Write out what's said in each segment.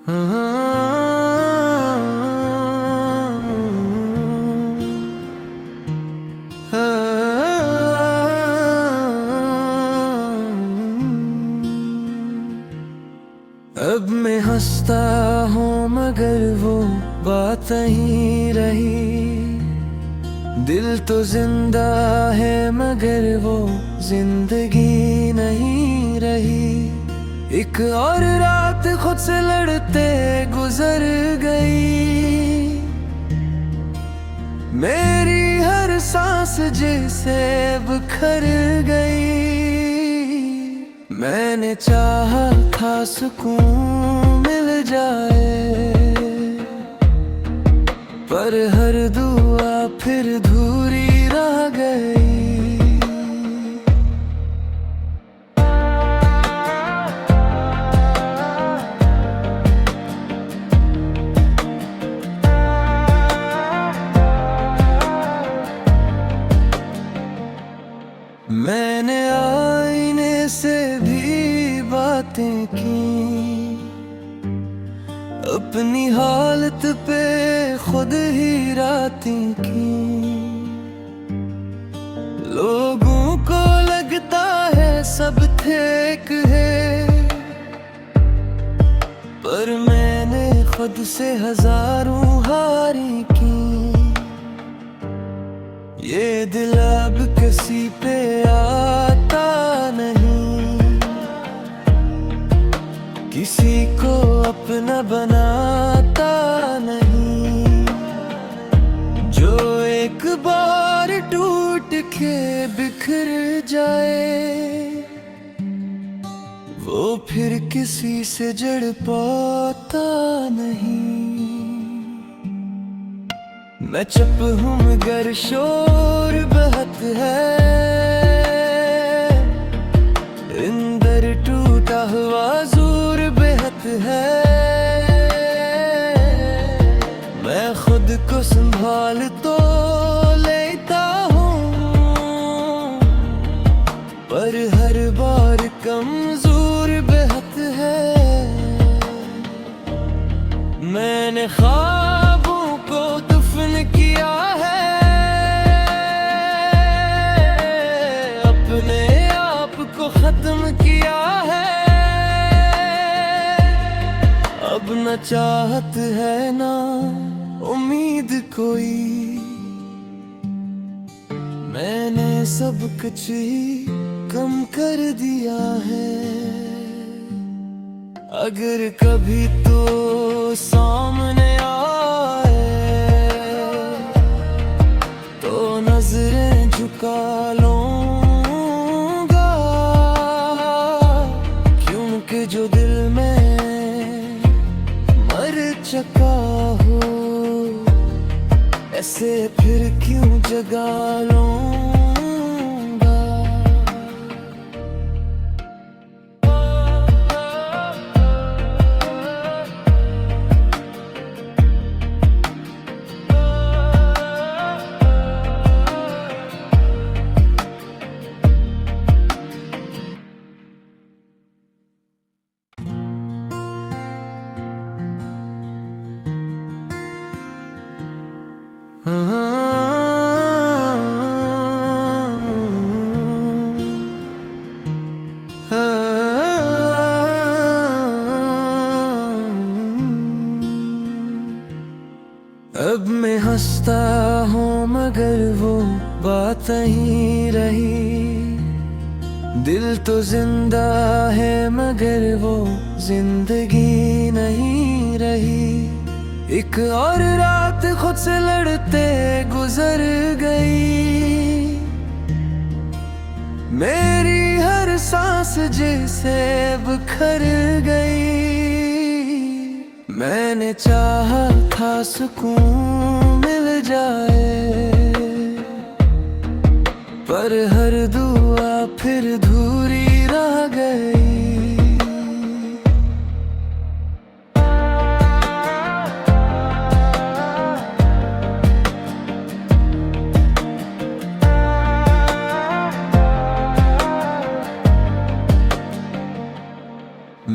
अब मैं हंसता हूँ मगर वो बात नहीं रही। दिल तो जिंदा है मगर वो जिंदगी नहीं रही। एक और रात खुद से लड़ते गुजर गई। मेरी हर सांस जैसे बिखर गई। मैंने चाहा था सुकून मिल जाए, पर हर दुआ फिर अधूरी रह गई। मैंने आईने से भी बातें की, अपनी हालत पे खुद ही रातें की। लोगों को लगता है सब ठीक है, पर मैंने खुद से हजारों हारें की। ये दिल अब किसी पे आता नहीं, किसी को अपना बनाता नहीं। जो एक बार टूट के बिखर जाए, वो फिर किसी से जड़ पाता नहीं। मैं चुप हूँ मगर शोर बहुत है, अंदर टूटा हुआ जोर बेहद है। मैं खुद को संभाल तो लेता हूँ, पर हर बार कमजोर बेहद है। मैंने ख्वाबों को दफन किया है, अपने आप को खत्म किया है। अब न चाहत है ना उम्मीद कोई, मैंने सब कुछ ही कम कर दिया है। अगर कभी तो सामने आए तो नजरें झुका लूंगा, क्योंकि जो दिल में मर चुका हो ऐसे फिर क्यों जगा लूंगा। अब मैं हंसता हूँ मगर वो बात नहीं रही। दिल तो जिंदा है मगर वो जिंदगी नहीं रही। एक और रात खुद से लड़ते गुजर गई। मेरी हर सांस जैसे बिखर गई। मैंने चाहा था सुकून मिल जाए, पर हर दुआ फिर अधूरी रह गई।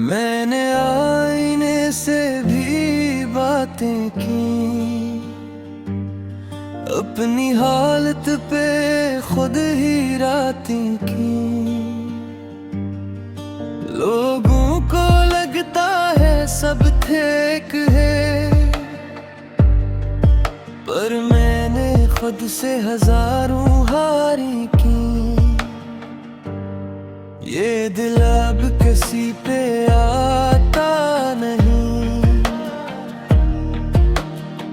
मैंने आईने से अपनी हालत पे खुद ही रातें की। लोगों को लगता है सब ठीक है, पर मैंने खुद से हजारों हारी की। ये दिल अब किसी पे आता नहीं,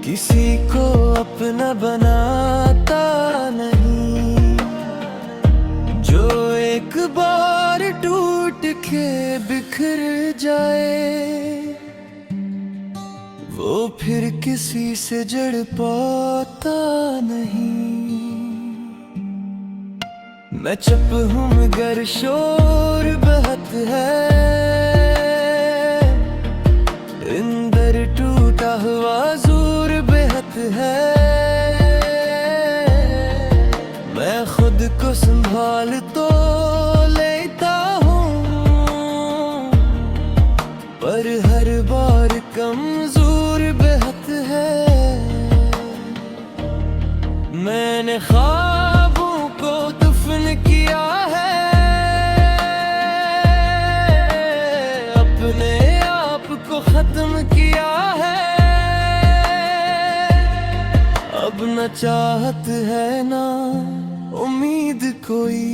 किसी को अपना बनाता नहीं। जो एक बार टूट के बिखर जाए, वो फिर किसी से जड़ पाता नहीं। मैं चुप हूँ मगर शोर बहुत है, अंदर टूटा हुआ जोर बेहद है। मैं खुद को संभाल तो लेता हूँ, पर हर बार कमजोर बेहद है। मैंने ख्वाबों को दफन किया है, अपने आप को खत्म किया है। अब न चाहत है ना उम्मीद कोई,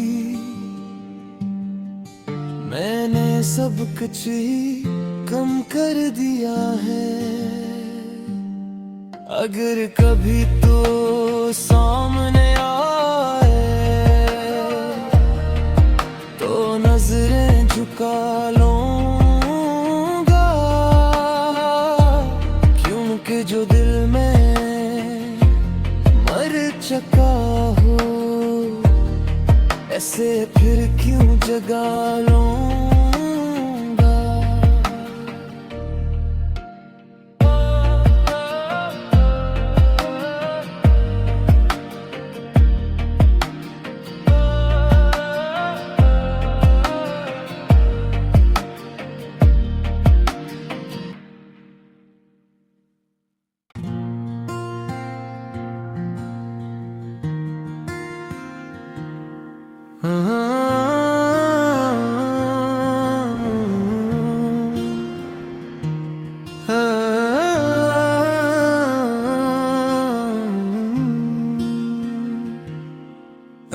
मैंने सब कुछ ही कम कर दिया है। अगर कभी तो सामने आए तो नजरें झुका लूंगा, क्योंकि जो दिल में मर चुका हो, ऐसे फिर क्यों जगा लूंगा।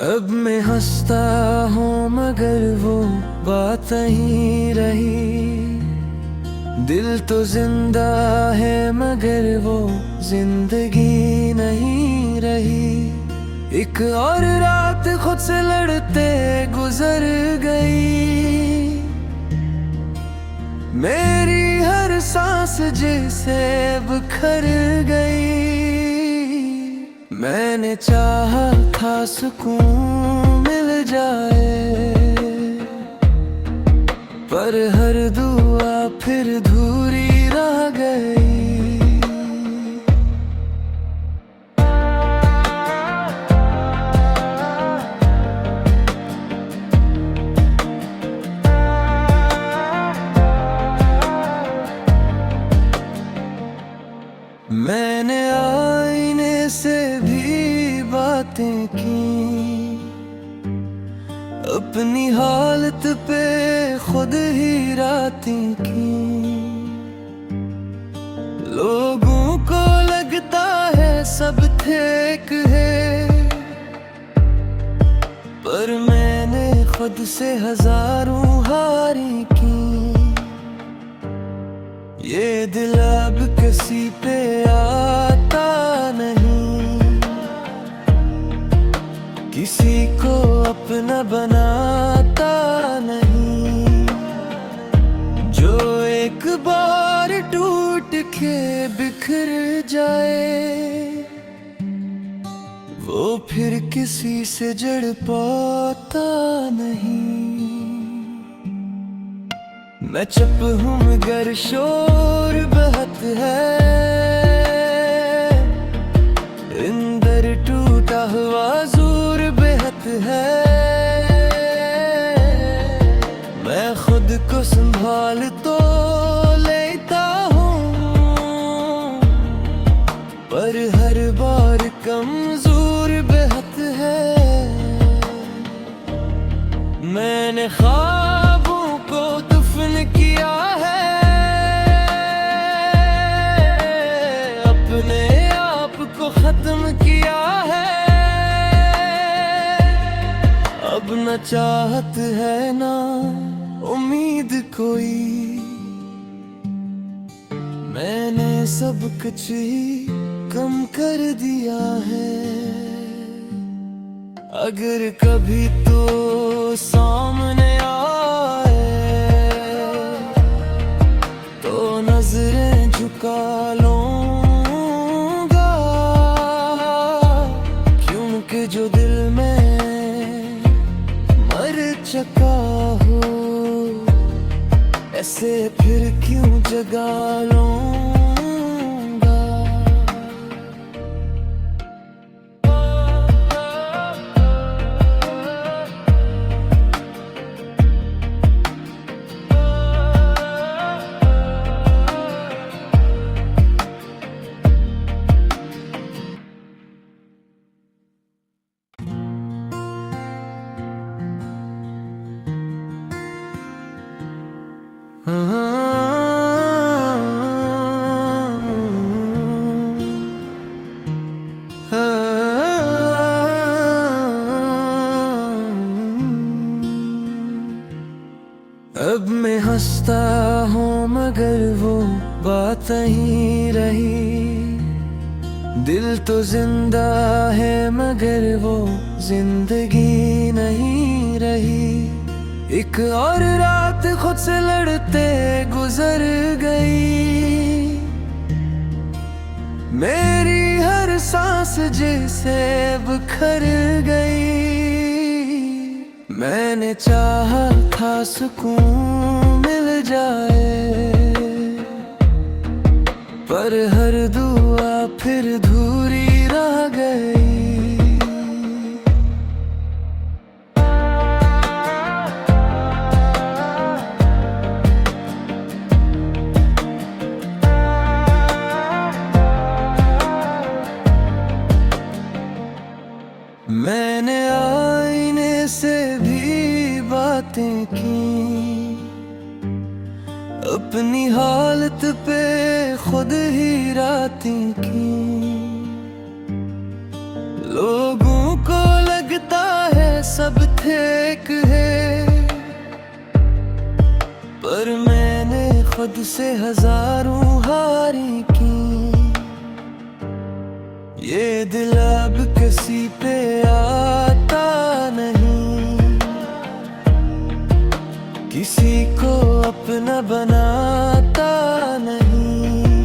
अब मैं हंसता हूँ मगर वो बात नहीं रही। दिल तो जिंदा है मगर वो जिंदगी नहीं रही। एक और रात खुद से लड़ते गुजर गई, मेरी हर सांस जैसे बिखर गई। मैंने चाहा था सुकून मिल जाए, पर हर दुआ फिर धूरी रह गई। मैंने आईने से भी बातें की, अपनी हालत पे खुद ही रातें की। लोगों को लगता है सब ठीक है, पर मैंने खुद से हजारों हारी की। ये दिल अब किसी पे आता नहीं, किसी को अपना बनाता नहीं। जो एक बार टूट के बिखर जाए, वो फिर किसी से जड़ पाता नहीं। मैं चुप हूँ मगर शोर बहुत है, अंदर टूटा हुआ जोर बेहद है। मैं खुद को संभाल तो लेता हूँ, पर हर बार कमजोर मैंने ख्वाबों को दफन किया है, अपने आप को खत्म किया है। अब न चाहत है ना उम्मीद कोई, मैंने सब कुछ ही कम कर दिया है। अगर कभी तो सामने आए तो नजरें झुका लूंगा, क्योंकि जो दिल में मर चुका हो ऐसे फिर क्यों जगा लूंगा। अब मैं हंसता हूँ मगर वो बात नहीं रही, दिल तो जिंदा है मगर वो जिंदगी नहीं रही। एक और रात खुद से लड़ते गुजर गई, मेरी हर सांस जैसे बिखर गई। मैंने चाहा था सुकून मिल जाए, पर हर दुआ फिर धूरी रह गई। मैंने आईने से भी बातें की, अपनी हालत पे खुद ही रातें की। लोगों को लगता है सब ठीक है, पर मैंने खुद से हजारों हारें की। ये दिल अब किसी पे आता नहीं, किसी को अपना बनाता नहीं।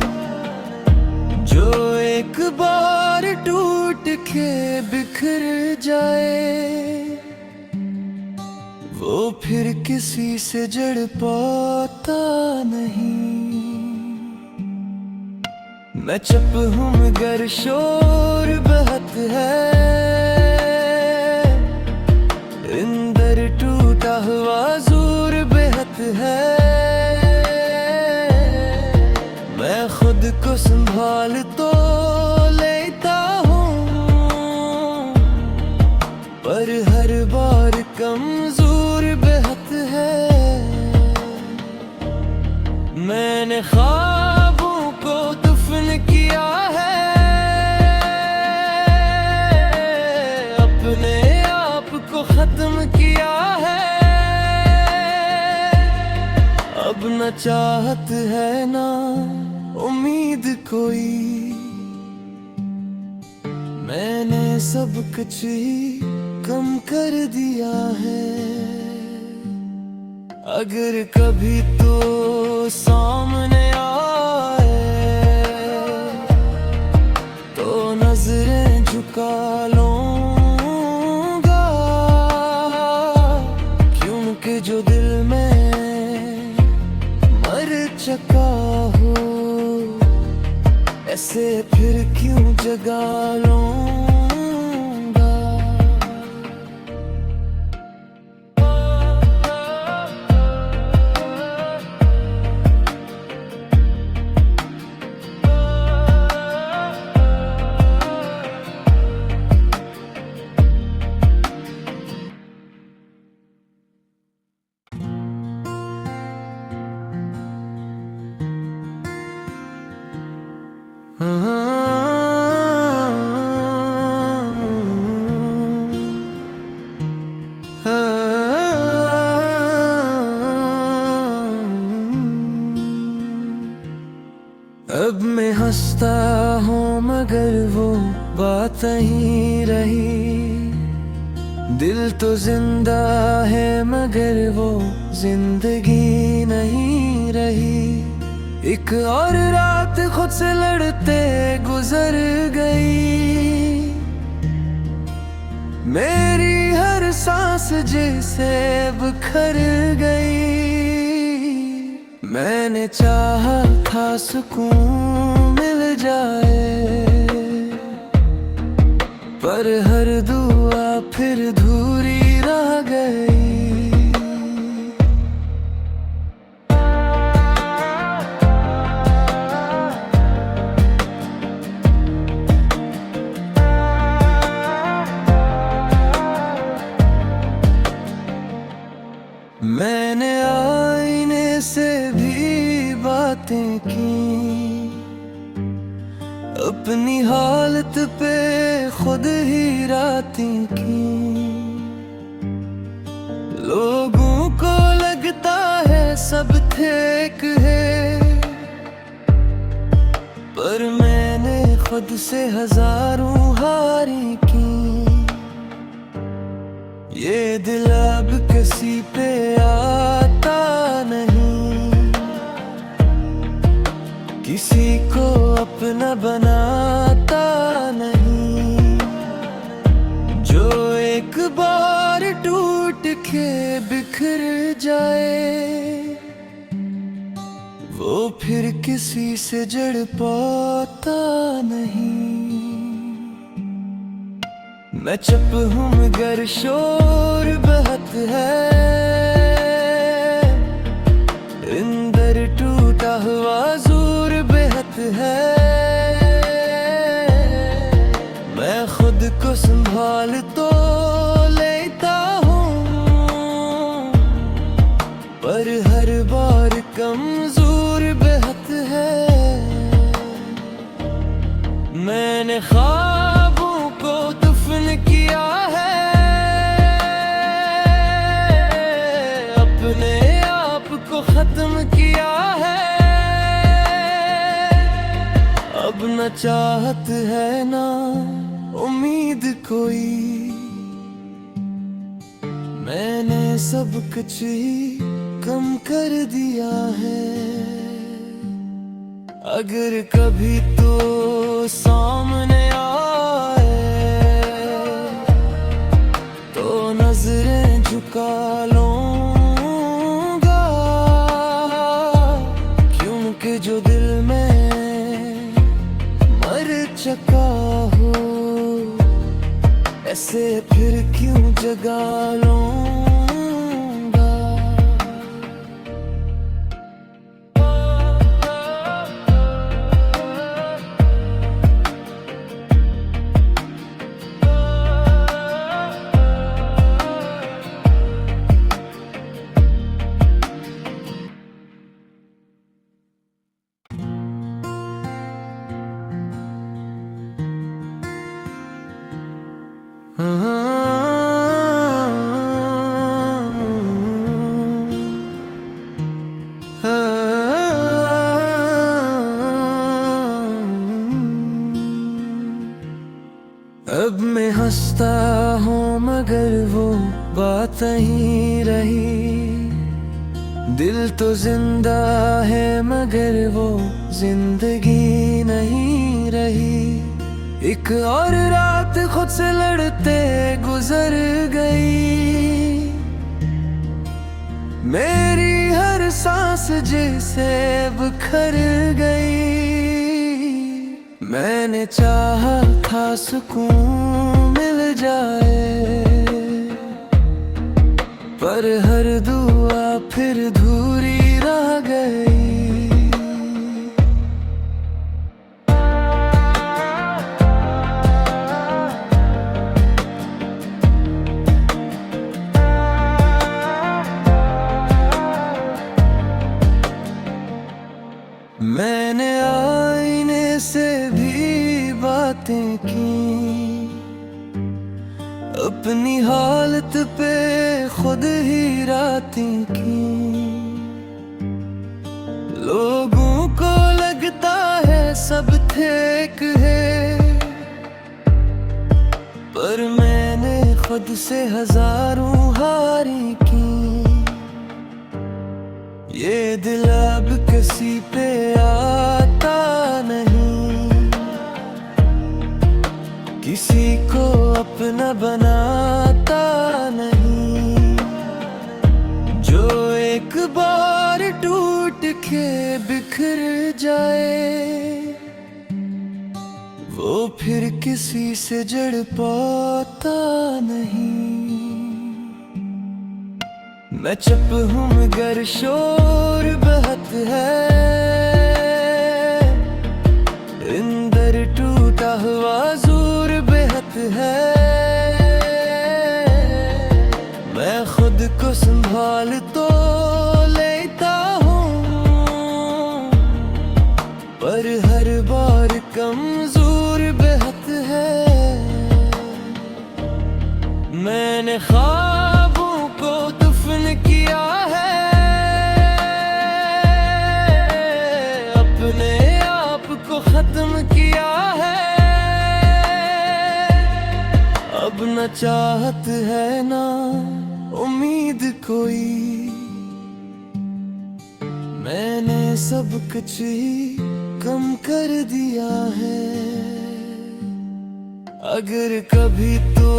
जो एक बार टूट के बिखर जाए वो फिर किसी से जड़ पाता नहीं। मैं चुप हूँ मगर शोर बहुत है, अंदर टूटा हुआ जोर बेहद है। मैं खुद को संभाल तो लेता हूँ, पर हर बार कमजोर बेहद है। मैंने ख्वाबों को दफन किया है, अपने आप को खत्म किया है। अब न चाहत है ना उम्मीद कोई, मैंने सब कुछ ही कम कर दिया है। अगर कभी तो सामने आए तो नजरें झुका लूंगा, क्योंकि जो दिल में मर चुका हो ऐसे फिर क्यों जगा लूं। नहीं रही। दिल तो जिंदा है मगर वो जिंदगी नहीं रही। एक और रात खुद से लड़ते गुजर गई। मेरी हर सांस जैसे बिखर गई। मैंने चाहा था सुकून मिल जाए, पर हर दुआ फिर धूरी रह गई। मैंने आईने से भी बातें की, अपनी हालत पे खुद ही रातें की। लोगों को लगता है सब ठीक है, पर मैंने खुद से हजारों हारें की। ये दिल अब किसी पे आता नहीं, किसी को अपना बनाता नहीं। जो एक बार टूट के बिखर जाए, वो फिर किसी से जड़ पाता नहीं। मैं चुप हूँ मगर शोर बहुत है, अंदर टूटा हुआ जोर बेहद है। मैं खुद को संभाल तो लेता हूँ, पर हर बार कमजोर बेहद है। मैंने ख्वाबों को दफन किया है, अपने आप को खत्म किया है। अब न चाहत है ना उम्मीद कोई। मैंने सब कुछ ही कम कर दिया है। अगर कभी तो सामने आए तो नजरें झुका लूंगा, क्योंकि जो दिल में मर चुका हो ऐसे फिर क्यों जगा लूंगा। अब मैं हंसता हूँ मगर वो बात नहीं रही। दिल तो जिंदा है मगर वो जिंदगी नहीं रही। एक और रात खुद से लड़ते गुजर गई। मेरी हर सांस जैसे बिखर गई। मैंने चाहा था सुकून मिल जाए, पर हर दुआ फिर धूरी रह गई। मैंने आईने से भी बातें की, अपनी हालत पे खुद ही रातें की। लोगों को लगता है सब ठीक है, खुद से हजारों हारी की। ये दिल अब किसी पे आता नहीं, किसी को अपना बनाता नहीं। जो एक बार टूट के बिखर जाए, वो फिर किसी से जड़ पाता नहीं। मैं चुप हूँ मगर शोर बहुत है, अंदर टूटा हुआ जोर बेहद है। मैं खुद को संभाल तो लेता हूँ, पर हर बार कमजोर बेहद है। मैंने ख्वाबों को दफन किया है, अपने आप को खत्म किया है। अब न चाहत है ना उम्मीद कोई, मैंने सब कुछ ही कम कर दिया है। अगर कभी तो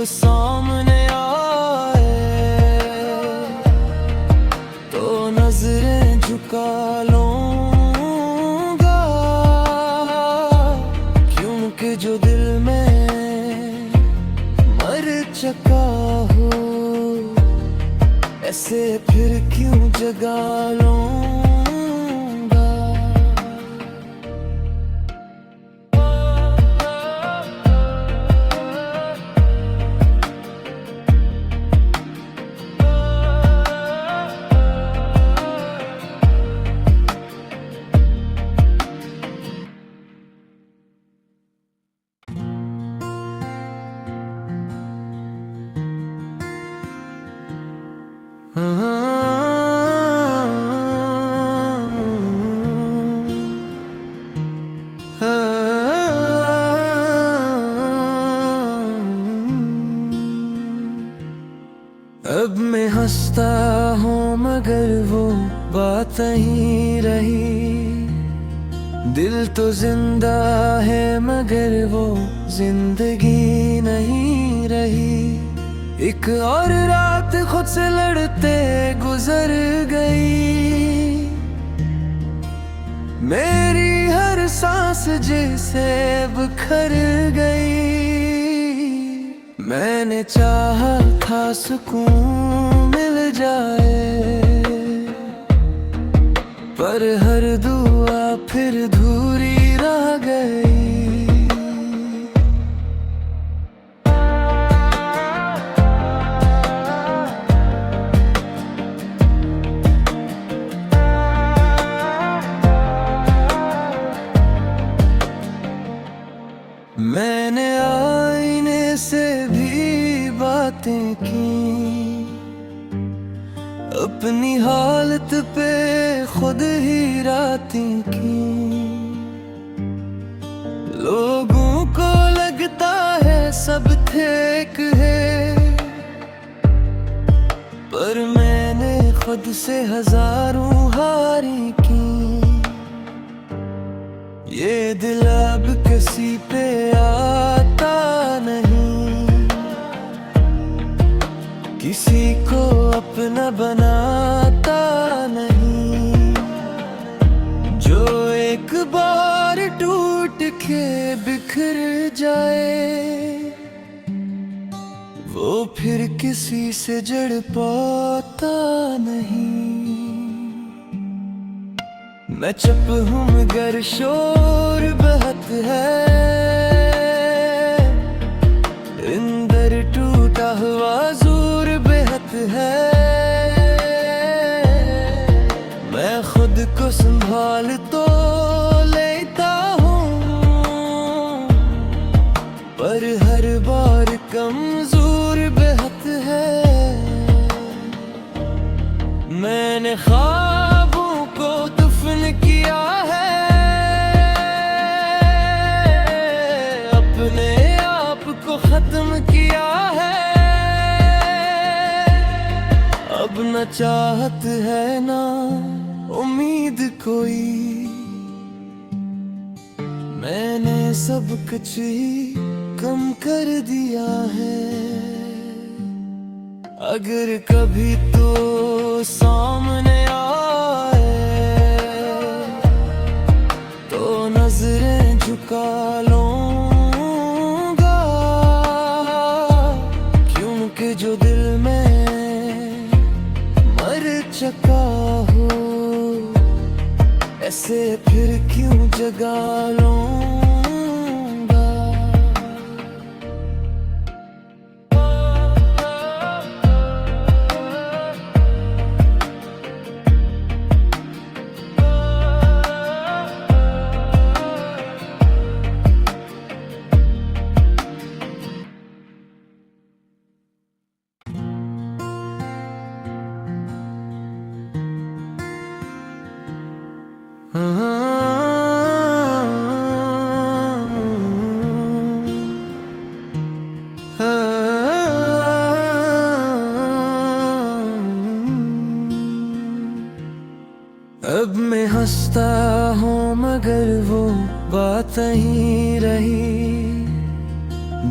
सामने आए तो नजरें झुका लूंगा, क्योंकि जो दिल में मर चुका हो, ऐसे फिर क्यों जगा लूंगा। अब मैं हंसता हूँ मगर वो बात नहीं रही। दिल तो जिंदा है मगर वो जिंदगी नहीं रही। एक और रात खुद से लड़ते गुजर गई, मेरी हर सांस जैसे बिखर गई। मैंने चाहा था सुकून मिल जाए, पर हर दुआ फिर अधूरी रह गई। मैंने आईने से भी बातें की, अपनी हालत पे खुद ही रातें की। लोगों को लगता है सब ठीक है, पर मैंने खुद से हजारों हारी की। ये दिल अब किसी पे आता नहीं, किसी को अपना बनाता नहीं। जो एक बार टूट के बिखर जाए, वो फिर किसी से जड़ पाता नहीं। मैं चुप हूँ मगर शोर बहुत है, अंदर टूटा हुआ जोर बेहद है। मैं खुद को संभाल तो लेता हूँ, पर हर बार कमजोर बेहद है। मैंने ख्वाबों को दफन किया है, अपने आप को खत्म किया है। अब न चाहत है ना उम्मीद कोई, मैंने सब कुछ ही कम कर दिया है। अगर कभी तो सामने आए तो नजरें झुका लूंगा, क्योंकि जो दिल में मर चुका हो ऐसे फिर क्यों जगा लूंगा। अब मैं हंसता हूँ मगर वो बात नहीं रही,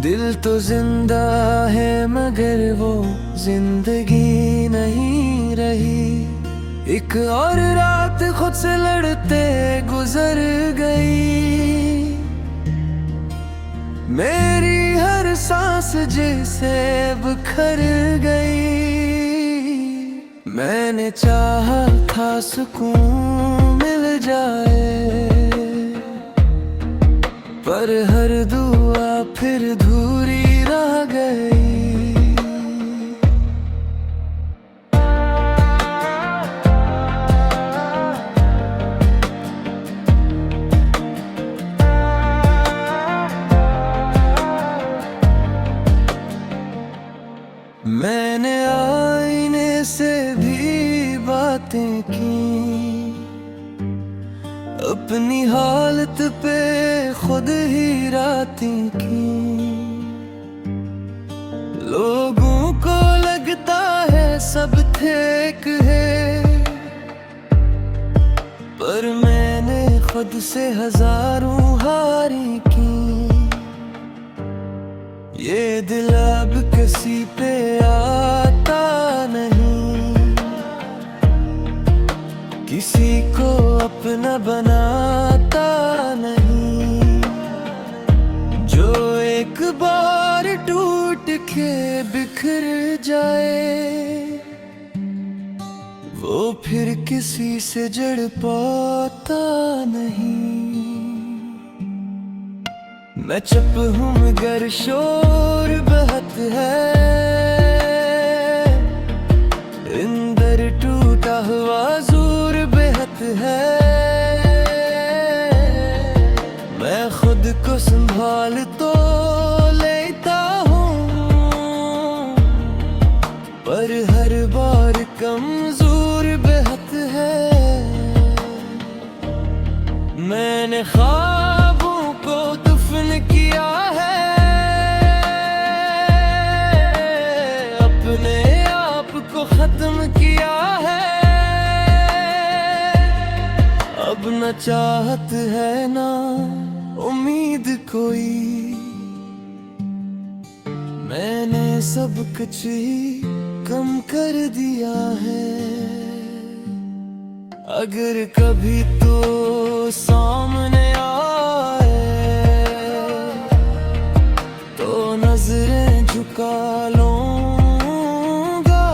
दिल तो जिंदा है मगर वो जिंदगी नहीं रही। एक और रात खुद से लड़ते गुजर गई, मेरी हर सांस जैसे बिखर गई। मैंने चाहा था सुकून मिल जाए, पर हर दुआ फिर धूरी रह गई। मैंने आईने से भी बातें की, अपनी हालत पे खुद ही रातें की। लोगों को लगता है सब ठीक है, पर मैंने खुद से हजारों हारी की। ये दिल अब किसी पे आता नहीं, किसी को अपना बनाता नहीं। जो एक बार टूट के बिखर जाए वो फिर किसी से जड़ पाता नहीं। मैं चुप हूँ मगर शोर बहुत है, अंदर टूटा हुआ जोर बेहद है। मैं खुद को संभाल तो लेता हूँ, पर हर बार कमजोर बेहद है। मैंने ख्वाबों को दफन किया है, अपने आप को खत्म किया है। अब न चाहत है ना उम्मीद कोई, मैंने सब कुछ ही कम कर दिया है। अगर कभी तो सामने आए तो नजरें झुका लूंगा,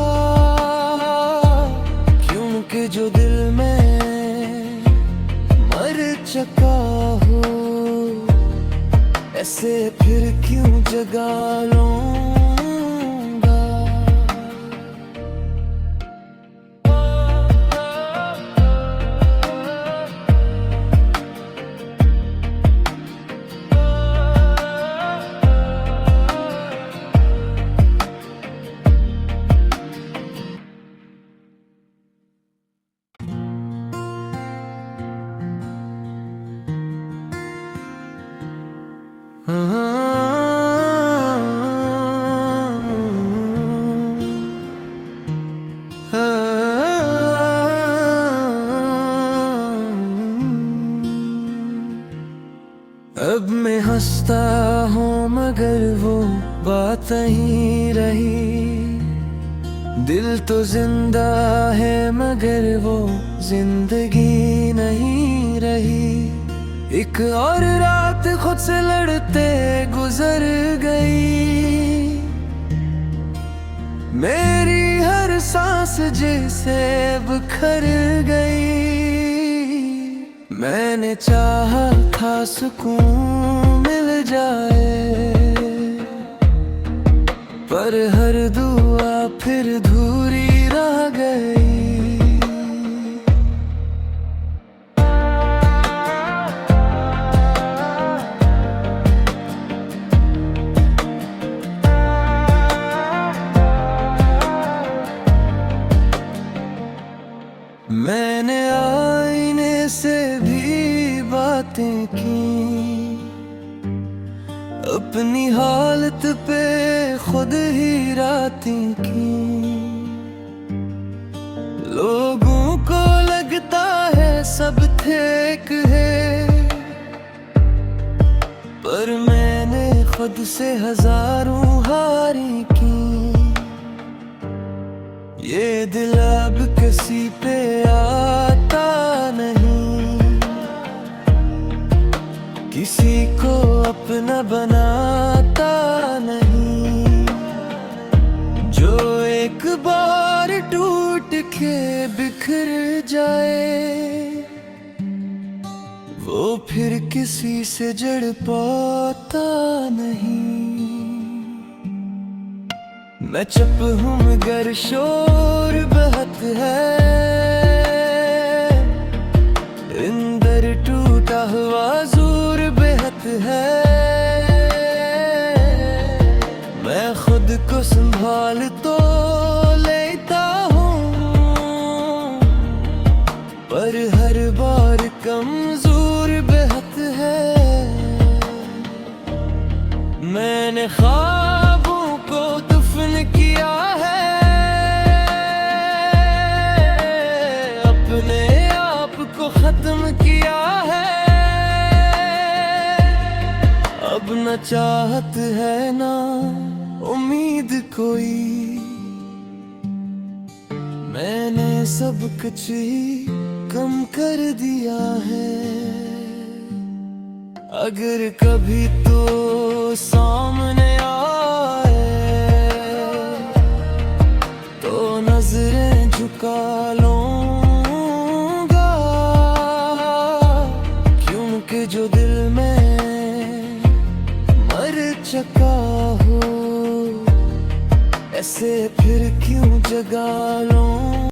क्योंकि जो दिल में मर चुका हो ऐसे फिर क्यों जगा लूंगा। अब मैं हंसता हूँ मगर वो बात नहीं रही। दिल तो जिंदा है मगर वो जिंदगी नहीं रही। एक और रात खुद से लड़ते गुजर गई। मेरी हर सांस जैसे बिखर गई। मैंने चाहा था सुकून मिल जाए, पर हर दुआ फिर धूरी रह गई। मैंने आईने से भी बातें की, अपनी हालत पे खुद ही रातें की। लोगों को लगता है सब ठीक है, पर मैंने खुद से हजारों हारें की। ये दिल अब किसी पे आता नहीं, किसी को अपना बनाता नहीं। जो एक बार टूट के बिखर जाए, वो फिर किसी से जड़ पाता नहीं। मैं चुप हूँ मगर शोर बहुत है, अंदर टूटा हुआ जोर बेहद है। मैं खुद को संभाल तो लेता हूँ, पर हर बार कमजोर बेहद है। मैंने ख्वाबों को दफन किया है, अपने आप को खत्म किया है। अब न चाहत है ना उम्मीद कोई। मैंने सब कुछ ही कम कर दिया है। अगर कभी तो सामने आए तो नजरें झुका लूंगा, क्योंकि जो दिल में मर चुका हो ऐसे फिर क्यों जगा लूं।